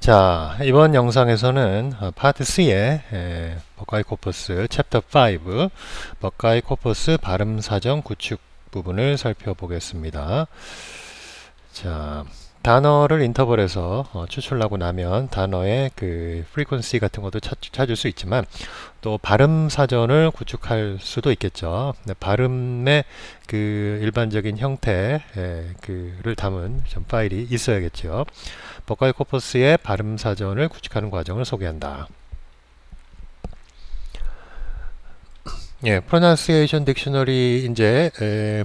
자, 이번 영상에서는 파트 C의 버카이 코퍼스 챕터 5 버카이 코퍼스 발음 사전 구축 부분을 살펴보겠습니다. 자, 단어를 인터벌에서 추출하고 나면 단어의 그 프리퀀시 같은 것도 찾을 수 있지만 또 발음 사전을 구축할 수도 있겠죠. 발음의 그 일반적인 형태 그를 담은 좀 파일이 있어야겠죠. 버카이 코퍼스의 발음 사전을 구축하는 과정을 소개한다. 예, pronunciation 딕셔너리 이제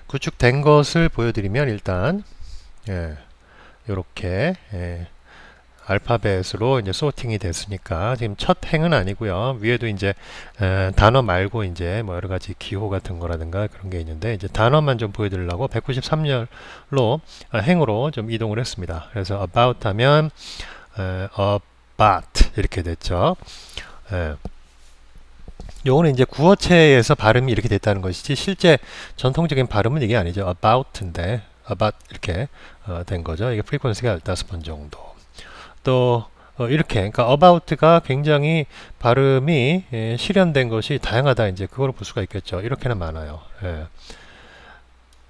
구축된 것을 보여드리면 일단 이렇게 알파벳으로 이제 소팅이 됐으니까 지금 첫 행은 아니고요. 위에도 이제 단어 말고 이제 뭐 여러 가지 기호 같은 거라든가 그런 게 있는데 이제 단어만 좀 보여드리려고 193열로 행으로 좀 이동을 했습니다. 그래서 about 하면 about 이렇게 됐죠. 요거는 이제 구어체에서 발음이 이렇게 됐다는 것이지 실제 전통적인 발음은 이게 아니죠. about인데 about 이렇게 된 거죠. 이게 프리퀀시가 15번 정도. 또 이렇게 그러니까 about가 굉장히 발음이 실현된 것이 다양하다 이제 그걸 볼 수가 있겠죠. 이렇게는 많아요.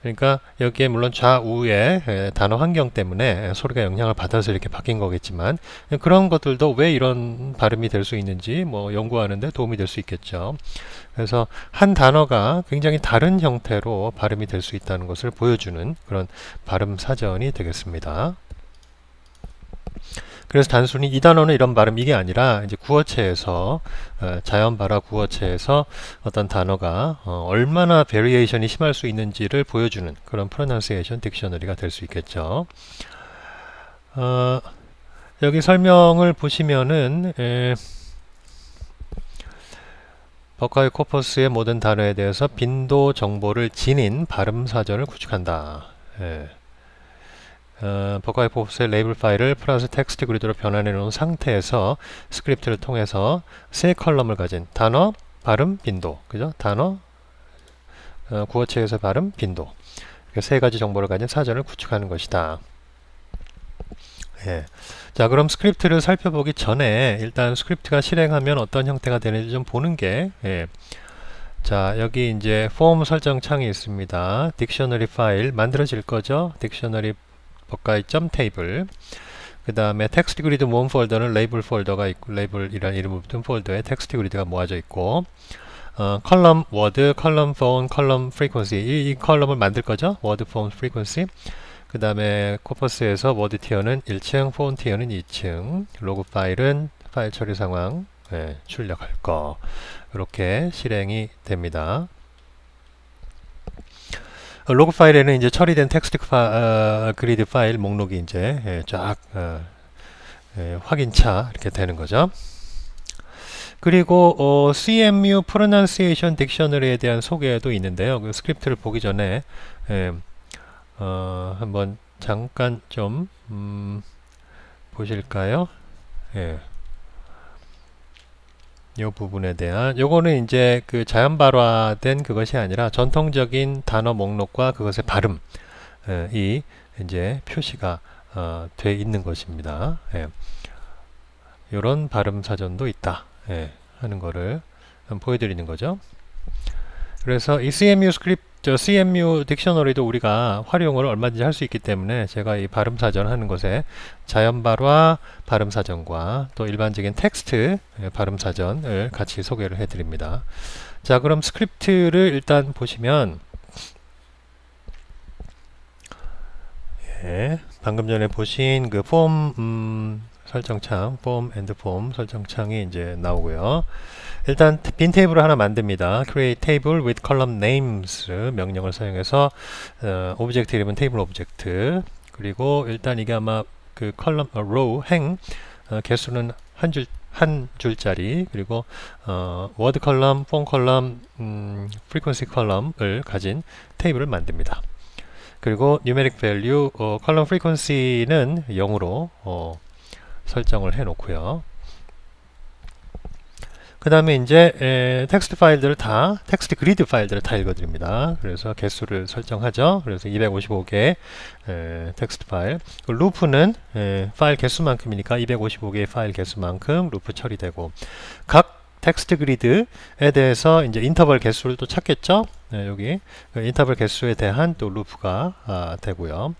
그러니까 여기에 물론 좌우의 단어 환경 때문에 소리가 영향을 받아서 이렇게 바뀐 거겠지만 그런 것들도 왜 이런 발음이 될 수 있는지 뭐 연구하는데 도움이 될 수 있겠죠. 그래서 한 단어가 굉장히 다른 형태로 발음이 될 수 있다는 것을 보여주는 그런 발음 사전이 되겠습니다. 그래서 단순히 이 단어는 이런 발음 이게 아니라 이제 구어체에서 자연 발화 구어체에서 어떤 단어가 얼마나 베리에이션이 심할 수 있는지를 보여주는 그런 프로넌시에이션 딕셔너리가 될 수 있겠죠. 여기 설명을 보시면은 버카이 코퍼스의 모든 단어에 대해서 빈도 정보를 지닌 발음 사전을 구축한다. 버카이 코퍼스의 레이블 파일을 플러스 텍스트 그리드로 변환해 놓은 상태에서 스크립트를 통해서 세 컬럼을 가진 단어, 발음, 빈도, 그죠? 단어, 구어체에서 발음, 빈도. 이렇게 세 가지 정보를 가진 사전을 구축하는 것이다. 자, 그럼 스크립트를 살펴보기 전에 일단 스크립트가 실행하면 어떤 형태가 되는지 좀 보는 게 자, 여기 이제 폼 설정 창이 있습니다. 딕셔너리 파일 만들어질 거죠? 딕셔너리 버카이.table 그 다음에 텍스트 그리드 모음 폴더는 레이블 폴더가 있고 레이블이라는 이름을 붙은 폴더에 텍스트 그리드가 모아져 있고 컬럼 워드, 컬럼 폰, 컬럼 프리퀀시 이 컬럼을 만들 거죠? 워드, 폰, 프리퀀시 그 다음에 코퍼스에서 워드 티어는 1층, 폰 티어는 2층 로그 파일은 파일 처리 상황 출력할 거 이렇게 실행이 됩니다. 로그 파일에는 이제 처리된 텍스트 그리드 파일 목록이 이제 쫙 확인차 이렇게 되는 거죠. 그리고 CMU Pronunciation Dictionary에 대한 소개도 있는데요. 그 스크립트를 보기 전에 한번 잠깐 좀 보실까요? 이 부분에 대한 요거는 이제 그 자연 발화된 그것이 아니라 전통적인 단어 목록과 그것의 발음이 이제 표시가 돼 있는 것입니다. 이런 발음 사전도 있다 하는 거를 보여드리는 거죠. 그래서 이 CMU 스크립트, CMU 딕셔너리도 우리가 활용을 얼마든지 할 수 있기 때문에 제가 이 발음 사전 하는 것에 자연 발화 발음 사전과 또 일반적인 텍스트 발음 사전을 같이 소개를 해 드립니다. 자, 그럼 스크립트를 일단 보시면 방금 전에 보신 그 폼 설정창, 폼 앤드 폼 설정창이 이제 나오고요. 일단 빈 테이블을 하나 만듭니다. create table with column names 명령을 사용해서 오브젝트 이름은 테이블 오브젝트 그리고 일단 이게 아마 그 컬럼 row 행 개수는 한 줄짜리 그리고 워드 컬럼, 폰 컬럼, frequency 컬럼을 가진 테이블을 만듭니다. 그리고 numeric value 컬럼 frequency는 0으로 설정을 해 놓고요. 그 다음에 이제 텍스트 파일들을 다 텍스트 그리드 파일들을 다 읽어드립니다. 그래서 개수를 설정하죠. 그래서 255개 텍스트 파일. 그 루프는 파일 개수만큼이니까 255개의 파일 개수만큼 루프 처리되고, 각 텍스트 그리드에 대해서 이제 인터벌 개수를 또 찾겠죠. 여기 그 인터벌 개수에 대한 또 루프가 되고요.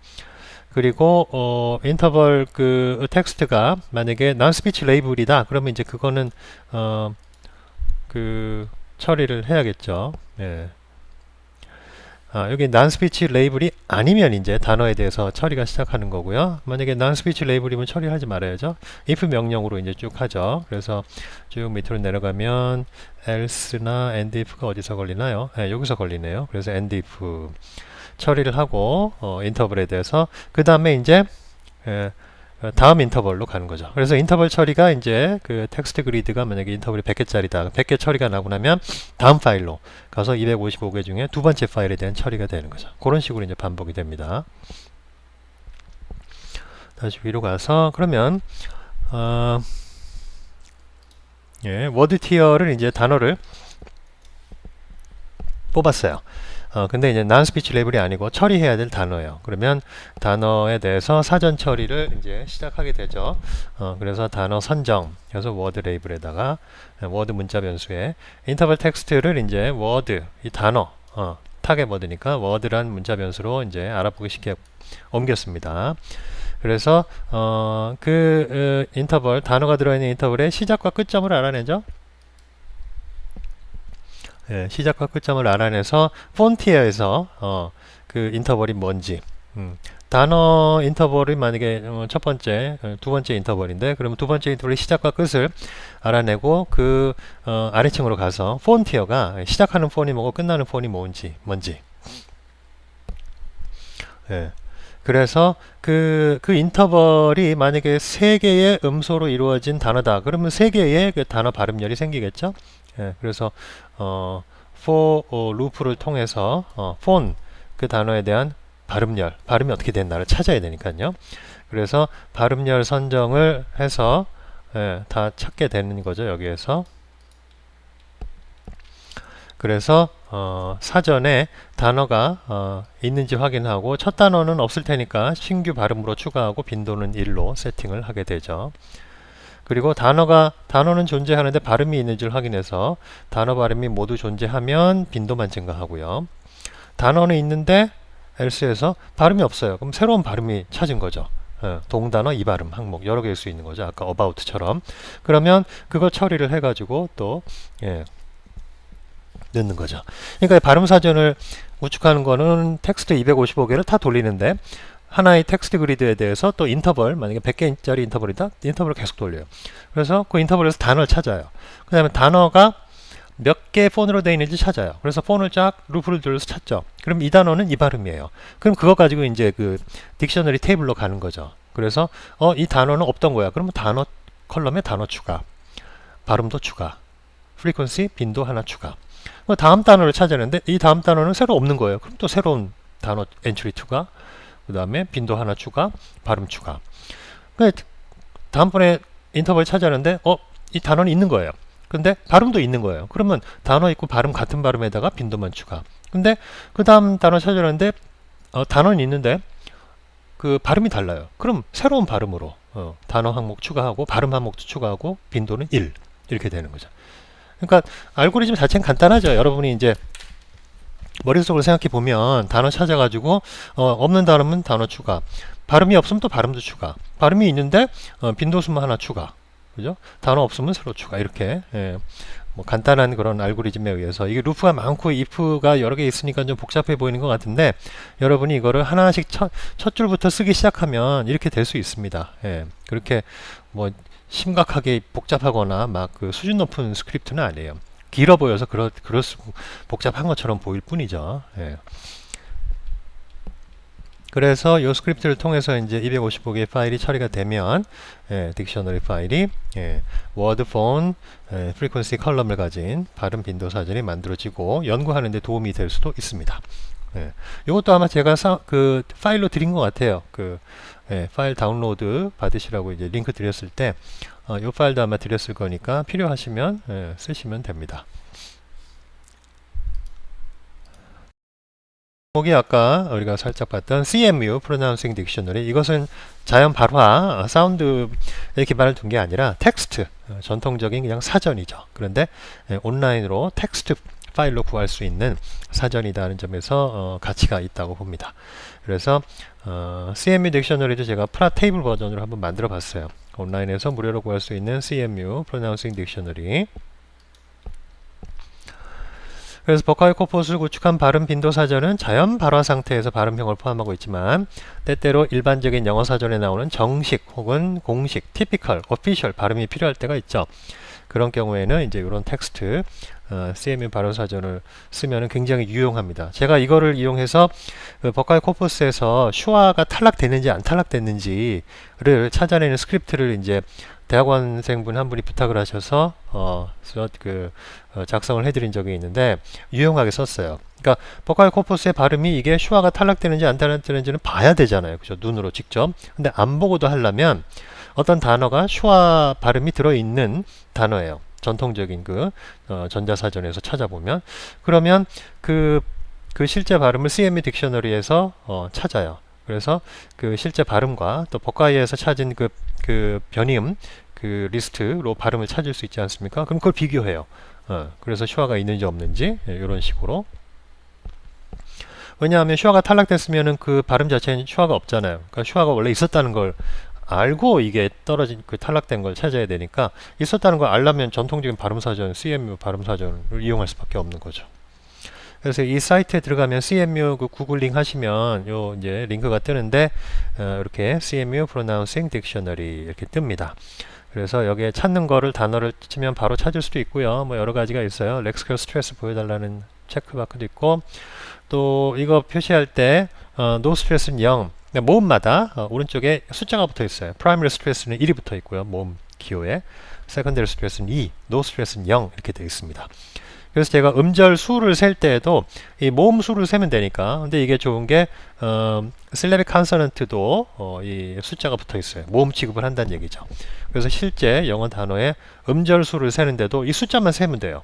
그리고 인터벌 그 텍스트가 만약에 non speech 레이블이다 그러면 이제 그거는 그 처리를 해야겠죠. 예. 여기 non speech 레이블이 아니면 이제 단어에 대해서 처리가 시작하는 거고요. 만약에 non speech 레이블이면 처리하지 말아야죠. if 명령으로 이제 쭉 하죠. 그래서 쭉 밑으로 내려가면 else나 and if가 어디서 걸리나요? 여기서 걸리네요. 그래서 and if 처리를 하고 인터벌에 대해서 그 다음에 이제 다음 인터벌로 가는 거죠. 그래서 인터벌 처리가 이제 그 텍스트 그리드가 만약에 인터벌이 100개짜리다. 100개 처리가 나고 나면 다음 파일로 가서 255개 중에 두 번째 파일에 대한 처리가 되는 거죠. 그런 식으로 이제 반복이 됩니다. 다시 위로 가서 그러면 워드 티어를 이제 단어를 뽑았어요. 근데 이제 non speech 레이블이 아니고 처리해야 될 단어예요. 그러면 단어에 대해서 사전 처리를 이제 시작하게 되죠. 그래서 단어 선정, 그래서 워드 레이블에다가 워드 문자 변수에 인터벌 텍스트를 이제 워드, 이 단어, 타겟 워드니까 워드란 문자 변수로 이제 알아보기 쉽게 옮겼습니다. 그래서 인터벌, 단어가 들어있는 인터벌의 시작과 끝점을 알아내죠. 시작과 끝점을 알아내서 폰티어에서 그 인터벌이 뭔지, 단어 인터벌이 만약에 첫 번째, 두 번째 인터벌인데 그러면 두 번째 인터벌의 시작과 끝을 알아내고 그 아래층으로 가서 폰티어가 시작하는 폰이 뭐고 끝나는 폰이 뭔지. 그래서 그 인터벌이 만약에 3개의 음소로 이루어진 단어다. 그러면 3개의 그 단어 발음열이 생기겠죠. 그래서 for 루프를 통해서 폰 그 단어에 대한 발음이 어떻게 됐나를 찾아야 되니까요. 그래서 발음열 선정을 해서 다 찾게 되는 거죠. 여기에서. 그래서 사전에 단어가 있는지 확인하고 첫 단어는 없을 테니까 신규 발음으로 추가하고 빈도는 1로 세팅을 하게 되죠. 그리고 단어는 존재하는데 발음이 있는지를 확인해서 단어 발음이 모두 존재하면 빈도만 증가하고요. 단어는 있는데 else에서 발음이 없어요. 그럼 새로운 발음이 찾은 거죠. 동단어, 이발음, 항목 여러 개일 수 있는 거죠. 아까 about처럼. 그러면 그거 처리를 해가지고 또 넣는 거죠. 그러니까 발음 사전을 우측하는 거는 텍스트 255개를 다 돌리는데 하나의 텍스트 그리드에 대해서 또 인터벌, 만약에 100개짜리 인터벌이다? 인터벌을 계속 돌려요. 그래서 그 인터벌에서 단어를 찾아요. 그 다음에 단어가 몇 개 폰으로 되어 있는지 찾아요. 그래서 폰을 쫙 루프를 돌려서 찾죠. 그럼 이 단어는 이 발음이에요. 그럼 그거 가지고 이제 그 딕셔너리 테이블로 가는 거죠. 그래서 이 단어는 없던 거야. 그러면 단어 컬럼에 단어 추가, 발음도 추가, 프리퀀시, 빈도 하나 추가. 다음 단어를 찾았는데 이 다음 단어는 새로 없는 거예요. 그럼 또 새로운 단어 엔트리 추가, 그 다음에 빈도 하나 추가, 발음 추가. 다음번에 인터벌 찾았는데 이 단어는 있는 거예요. 근데 발음도 있는 거예요. 그러면 단어 있고 발음 같은 발음에다가 빈도만 추가. 근데 그 다음 단어 찾았는데 단어는 있는데 그 발음이 달라요. 그럼 새로운 발음으로 단어 항목 추가하고 발음 항목도 추가하고 빈도는 1 이렇게 되는 거죠. 그러니까 알고리즘 자체는 간단하죠. 여러분이 이제 머릿속으로 생각해 보면 단어 찾아가지고 없는 단어면 단어 추가, 발음이 없으면 또 발음도 추가, 발음이 있는데 빈도수만 하나 추가, 그죠? 단어 없으면 새로 추가, 이렇게 뭐 간단한 그런 알고리즘에 의해서 이게 루프가 많고 if가 여러 개 있으니까 좀 복잡해 보이는 것 같은데 여러분이 이거를 하나씩 첫 줄부터 쓰기 시작하면 이렇게 될 수 있습니다. 그렇게 뭐 심각하게 복잡하거나 막 그 수준 높은 스크립트는 아니에요. 길어 보여서 복잡한 것처럼 보일 뿐이죠. 그래서 이 스크립트를 통해서 이제 255개의 파일이 처리가 되면 딕셔너리 파일이 워드, 폰, 프리퀀시 컬럼을 가진 발음 빈도 사전이 만들어지고 연구하는 데 도움이 될 수도 있습니다. 이것도 아마 제가 그 파일로 드린 것 같아요. 그 예, 파일 다운로드 받으시라고 이제 링크 드렸을 때, 이 파일도 아마 드렸을 거니까 필요하시면 예, 쓰시면 됩니다. 목이 아까 우리가 살짝 봤던 CMU Pronouncing Dictionary, 이것은 자연 발화 사운드에 기반을 둔 게 아니라 텍스트, 전통적인 그냥 사전이죠. 그런데 온라인으로 텍스트 파일로 구할 수 있는 사전이라는 점에서 가치가 있다고 봅니다. 그래서 CMU 딕셔너리도 제가 프라 테이블 버전으로 한번 만들어 봤어요. 온라인에서 무료로 구할 수 있는 CMU Pronouncing Dictionary. 그래서 버카이 코퍼스를 구축한 발음 빈도 사전은 자연 발화 상태에서 발음형을 포함하고 있지만, 때때로 일반적인 영어 사전에 나오는 정식 혹은 공식, typical, official 발음이 필요할 때가 있죠. 그런 경우에는 이제 이런 텍스트 CMU 발음 사전을 쓰면 굉장히 유용합니다. 제가 이거를 이용해서 그 버카이 코퍼스에서 슈아가 탈락됐는지 안 탈락됐는지를 찾아내는 스크립트를 이제 대학원생분 한 분이 부탁을 하셔서 작성을 해드린 적이 있는데, 유용하게 썼어요. 그러니까 버카이 코퍼스의 발음이 이게 슈아가 탈락되는지 안 탈락되는지는 봐야 되잖아요, 그죠? 눈으로 직접. 근데 안 보고도 하려면 어떤 단어가 슈아 발음이 들어있는 단어예요. 전통적인 전자사전에서 찾아보면, 그러면 그 실제 발음을 CMU 딕셔너리에서 찾아요. 그래서 그 실제 발음과 또 버카이에서 찾은 그 변이음 리스트로 발음을 찾을 수 있지 않습니까? 그럼 그걸 비교해요. 그래서 슈아가 있는지 없는지 이런 식으로. 왜냐하면 슈아가 탈락됐으면은 그 발음 자체는 슈아가 없잖아요. 그러니까 슈아가 원래 있었다는 걸 알고 이게 떨어진 탈락된 걸 찾아야 되니까, 있었다는 걸 알려면 전통적인 발음사전, CMU 발음사전을 이용할 수밖에 없는 거죠. 그래서 이 사이트에 들어가면 CMU 구글링 하시면 요 이제 링크가 뜨는데, 이렇게 CMU Pronouncing Dictionary 이렇게 뜹니다. 그래서 여기에 찾는 거를 단어를 치면 바로 찾을 수도 있고요. 뭐 여러 가지가 있어요. 렉스컬 스트레스 보여달라는 체크마크도 있고, 또 이거 표시할 때 노 스트레스는 0, 모음마다 오른쪽에 숫자가 붙어 있어요. 프라이머리 스트레스는 1이 붙어 있고요, 모음 기호에. 세컨더리 스트레스는 2, 노 스트레스는 0 이렇게 되어 있습니다. 그래서 제가 음절 수를 셀 때에도 이 모음 수를 세면 되니까. 근데 이게 좋은 게 슬래빅 컨서넌트도 이 숫자가 붙어 있어요. 모음 취급을 한다는 얘기죠. 그래서 실제 영어 단어의 음절 수를 세는데도 이 숫자만 세면 돼요.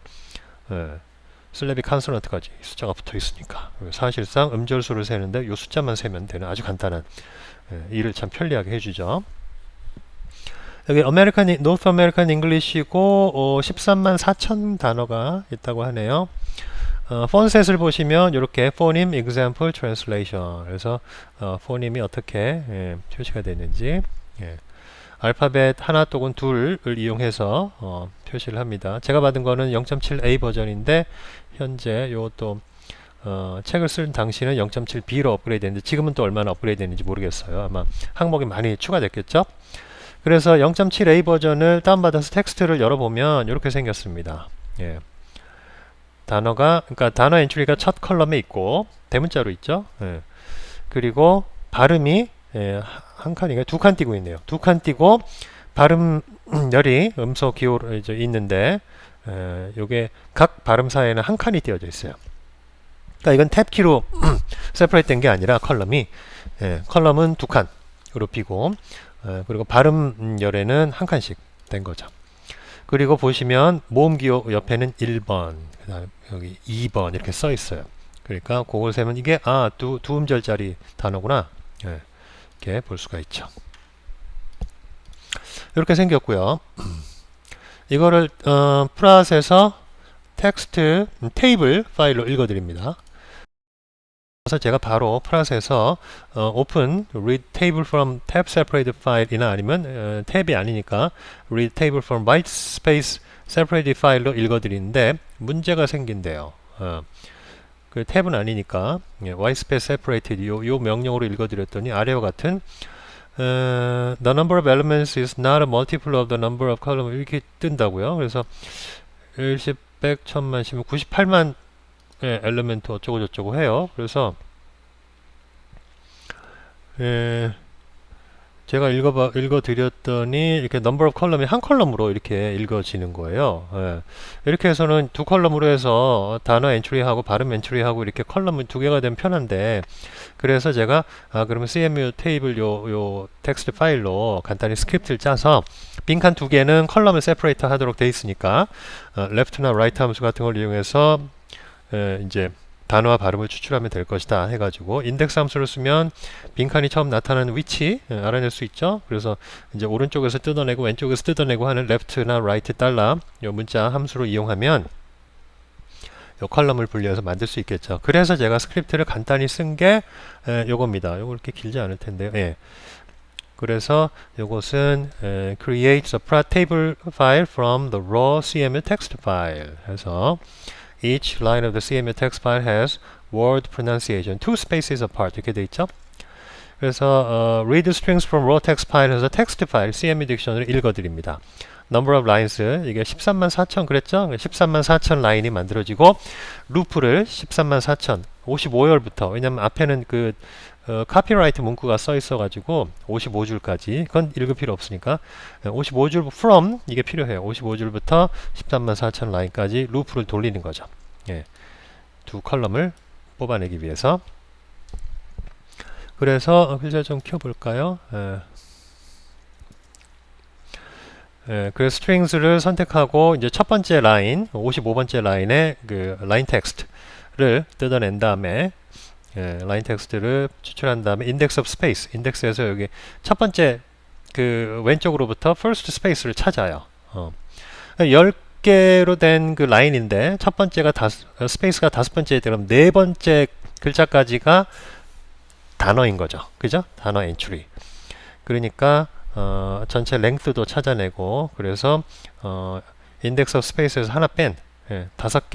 슬래빅 컨서넌트까지 숫자가 붙어 있으니까. 사실상 음절 수를 세는데 이 숫자만 세면 되는 아주 간단한 일을 참 편리하게 해주죠. 여기 노스 아메리칸 잉글리시고 13만 4천 단어가 있다고 하네요. 폰셋을 보시면 이렇게 포님, example, translation. 그래서 포님이 어떻게 표시가 되는지, 알파벳 하나 또는 둘을 이용해서 표시를 합니다. 제가 받은 거는 0.7a 버전인데, 현재 요것도 책을 쓴 당시는 0.7b로 업그레이드 했는데, 지금은 또 얼마나 업그레이드 됐는지 모르겠어요. 아마 항목이 많이 추가됐겠죠. 그래서 0.7a 버전을 다운받아서 텍스트를 열어보면 이렇게 생겼습니다. 그러니까 단어 엔트리가 첫 컬럼에 있고 대문자로 있죠. 그리고 발음이 한 칸인가요? 두 칸 띄고 있네요. 두 칸 띄고 발음열이 음소 기호로 이제 있는데, 요게 각 발음사에는 한 칸이 띄어져 있어요. 그러니까 이건 탭 키로 세퍼레이트 된 게 아니라 컬럼은 두 칸으로 비고, 그리고 발음열에는 한 칸씩 된 거죠. 그리고 보시면 모음 기호 옆에는 1번, 그 다음에 여기 2번 이렇게 써 있어요. 그러니까 그걸 세면 이게 두 음절짜리 단어구나, 이렇게 볼 수가 있죠. 이렇게 생겼고요. 이거를 프라스에서 텍스트 테이블 파일로 읽어드립니다. 그래서 제가 바로 프라스에서 open read table from tab separated file이나 아니면 탭이 아니니까 read table from white space separated file로 읽어드리는데, 문제가 생긴대요. 그 탭은 아니니까 white space separated 요 명령으로 읽어드렸더니 아래와 같은 the number of elements is not a multiple of the number of columns 이렇게 뜬다고요. 그래서 10, 100, 1000만, 10만, 98만 엘리멘트 어쩌고 저쩌고 해요. 그래서 제가 읽어드렸더니 이렇게 number of 컬럼이 한 컬럼으로 이렇게 읽어지는 거예요. 예. 이렇게 해서는 두 컬럼으로 해서 단어 엔트리하고 발음 엔트리하고 이렇게 컬럼은 두 개가 되면 편한데, 그래서 제가 그러면 CMU 테이블 요 텍스트 파일로 간단히 스크립트를 짜서 빈칸 두 개는 컬럼을 세퍼레이터 하도록 돼 있으니까 left나 right 함수 같은 걸 이용해서 이제 단어와 발음을 추출하면 될 것이다 해가지고 인덱스 함수를 쓰면 빈칸이 처음 나타나는 위치 알아낼 수 있죠. 그래서 이제 오른쪽에서 뜯어내고 왼쪽에서 뜯어내고 하는 left나 right 달러 요 문자 함수로 이용하면 요 컬럼을 분리해서 만들 수 있겠죠. 그래서 제가 스크립트를 간단히 쓴 게 요겁니다. 요거 이렇게 길지 않을 텐데요. 예. 그래서 요것은 create a table file from the raw CMU text file 해서 each line of the CMU text file has word pronunciation two spaces apart 이렇게 돼 있죠. 그래서 read strings from raw text file 해서 텍스트 파일 CMU 딕셔너리 읽어드립니다. number of lines 이게 13만 4천 그랬죠? 13만 4천 라인이 만들어지고 루프를 13만 4천 55열부터 왜냐면 앞에는 그 카피라이트 문구가 써 있어 가지고 55줄까지 그건 읽을 필요 없으니까 55줄 from 이게 필요해요. 55줄부터 13만 4천 라인까지 루프를 돌리는 거죠. 예. 두 컬럼을 뽑아내기 위해서. 그래서 글자 좀 켜볼까요? 그래서 스트링스를 선택하고 이제 첫 번째 라인 55번째 라인에 그 라인 텍스트를 뜯어낸 다음에 라인 텍스트를 추출한 다음에 인덱스 오브 스페이스 인덱스에서 여기 첫 번째 그 왼쪽으로부터 first space를 찾아요. 10개로 된 그 라인인데 첫 번째가 스페이스가 다섯 번째에 그럼 네 번째 글자까지가 단어인 거죠. 그죠? 단어 엔트리. 그러니까 전체 랭스도 찾아내고 그래서 인덱스 오브 스페이스에서 하나 뺀 다섯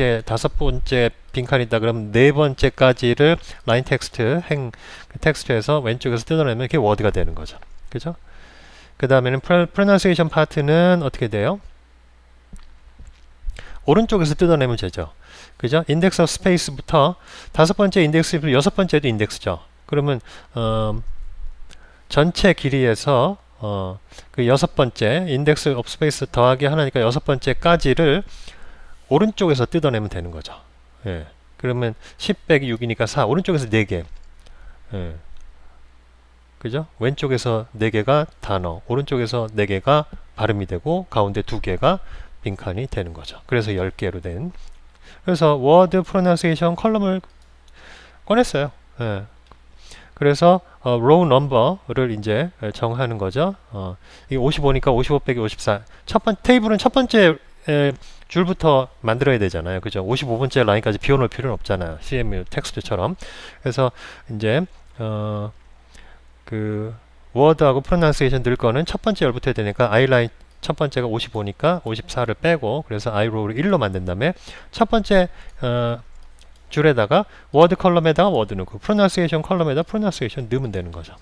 번째 빈칸이다 그러면 네 번째까지를 라인 텍스트 텍스트에서 왼쪽에서 뜯어내면 이게 워드가 되는 거죠. 그죠? 그 다음에는 pronunciation 파트는 어떻게 돼요? 오른쪽에서 뜯어내면 되죠. 그죠? 인덱스 오브 스페이스부터 다섯 번째 인덱스부터 여섯 번째도 인덱스죠. 그러면 전체 길이에서 그 여섯 번째 인덱스 오브 스페이스 더하기 하나니까 여섯 번째까지를 오른쪽에서 뜯어내면 되는 거죠. 예. 그러면 10 빼기 6이니까 4 오른쪽에서 4개 예. 그죠? 왼쪽에서 4개가 단어 오른쪽에서 4개가 발음이 되고 가운데 2개가 빈칸이 되는 거죠. 그래서 10개로 된 그래서 word pronunciation 컬럼을 꺼냈어요. 예. 그래서 row number를 이제 정하는 거죠. 이게 55니까 55 빼기 54 테이블은 첫 번째 줄부터 만들어야 되잖아요. 그죠? 55번째 라인까지 비워놓을 필요는 없잖아요. CMU 텍스트처럼. 그래서 이제 그 워드하고 프로나운시에이션 늘 거는 첫 번째 열부터 해야 되니까 I 라인 첫 번째가 55니까 54를 빼고 그래서 I row를 1로 만든 다음에 첫 번째 줄에다가 워드 컬럼에다가 워드 넣고 프로나운시에이션 컬럼에다 프로나운시에이션 넣으면 되는 거죠.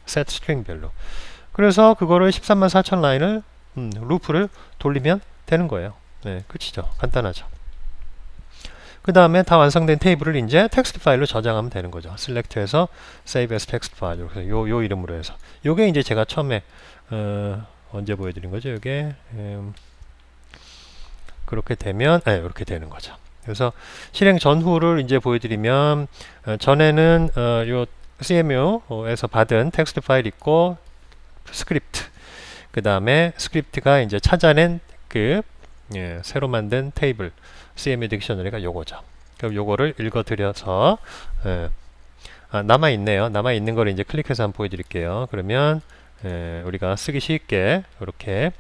set string별로. 그래서 그거를 13만 4천 라인을 루프를 돌리면 되는 거예요. 네, 끝이죠. 간단하죠. 그 다음에 다 완성된 테이블을 이제 텍스트 파일로 저장하면 되는 거죠. 셀렉트해서 save as text file 그래서 요 이름으로 해서 요게 이제 제가 처음에 언제 보여드린 거죠? 요게 그렇게 되면 이렇게 되는 거죠. 그래서 실행 전후를 이제 보여드리면 전에는 요 CMU에서 받은 텍스트 파일 있고 스크립트 그 다음에 스크립트가 이제 찾아낸 그 새로 만든 테이블 CMU 딕셔너리가 요거죠. 그럼 요거를 읽어드려서 남아있네요. 남아있는 걸 이제 클릭해서 한번 보여드릴게요. 그러면 우리가 쓰기 쉽게 이렇게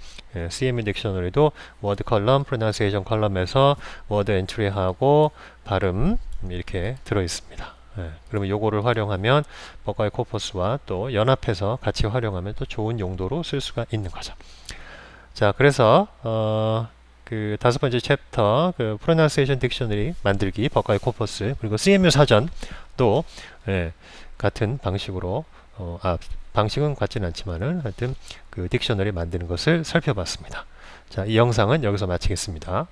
CMU 딕셔너리도 워드 컬럼, 프로나운시에이션 컬럼에서 워드 엔트리하고 발음 이렇게 들어있습니다. 그러면 요거를 활용하면 버카이 코퍼스와 또 연합해서 같이 활용하면 또 좋은 용도로 쓸 수가 있는 거죠. 자, 그래서 그 다섯 번째 챕터 그 pronunciation dictionary 만들기 버카이 코퍼스 그리고 CMU 사전도 같은 방식으로 방식은 같지는 않지만은 하여튼 그 딕셔너리 만드는 것을 살펴봤습니다. 자, 이 영상은 여기서 마치겠습니다.